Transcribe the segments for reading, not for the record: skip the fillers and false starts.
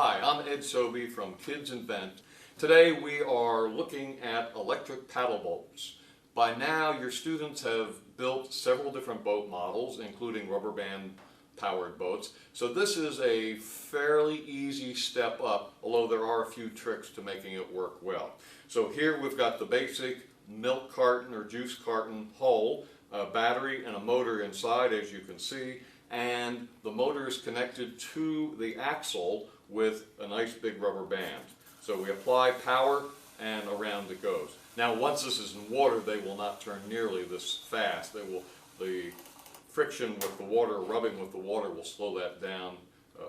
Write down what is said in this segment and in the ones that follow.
Hi, I'm Ed Sobey from Kids Invent. Today we are looking at electric paddle boats. By now your students have built several different boat models, including rubber band powered boats. So this is a fairly easy step up, although there are a few tricks to making it work well. So here we've got the basic milk carton or juice carton hull, a battery and a motor inside, as you can see, and the motor is connected to the axle with a nice big rubber band. So we apply power and around it goes. Now once this is in water, they will not turn nearly this fast. The friction with the water, rubbing with the water, will slow that down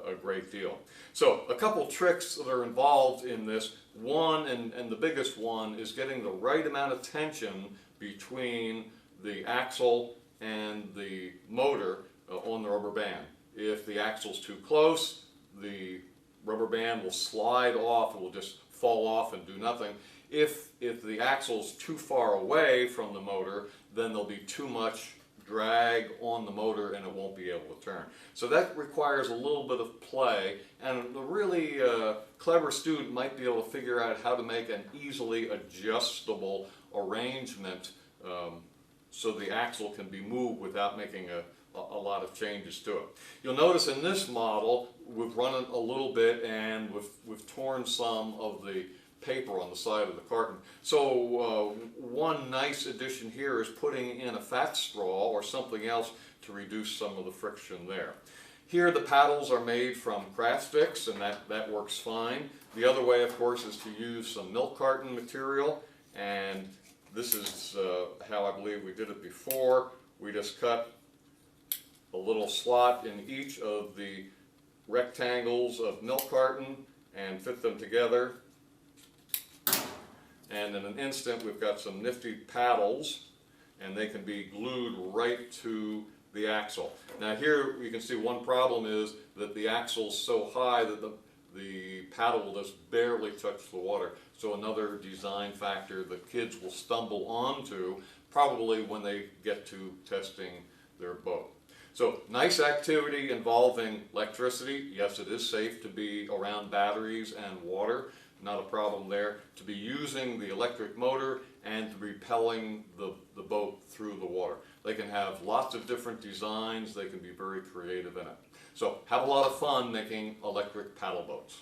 a great deal. So a couple tricks that are involved in this. One, and the biggest one, is getting the right amount of tension between the axle and the motor on the rubber band. If the axle's too close, the rubber band will slide off, it will just fall off and do nothing. If the axle's too far away from the motor, then there'll be too much drag on the motor and it won't be able to turn. So that requires a little bit of play, and a really clever student might be able to figure out how to make an easily adjustable arrangement so the axle can be moved without making a lot of changes to it. You'll notice in this model we've run it a little bit and we've torn some of the paper on the side of the carton. So one nice addition here is putting in a fat straw or something else to reduce some of the friction there. Here the paddles are made from craft sticks, and that works fine. The other way, of course, is to use some milk carton material, and this is how I believe we did it before. We just cut a little slot in each of the rectangles of milk carton and fit them together. And in an instant we've got some nifty paddles, and they can be glued right to the axle. Now here you can see one problem is that the axle's so high that the paddle will just barely touch the water. So another design factor that kids will stumble onto probably when they get to testing their boat. So nice activity involving electricity. Yes, it is safe to be around batteries and water. Not a problem there. To be using the electric motor and to be propelling the boat through the water. They can have lots of different designs. They can be very creative in it. So have a lot of fun making electric paddle boats.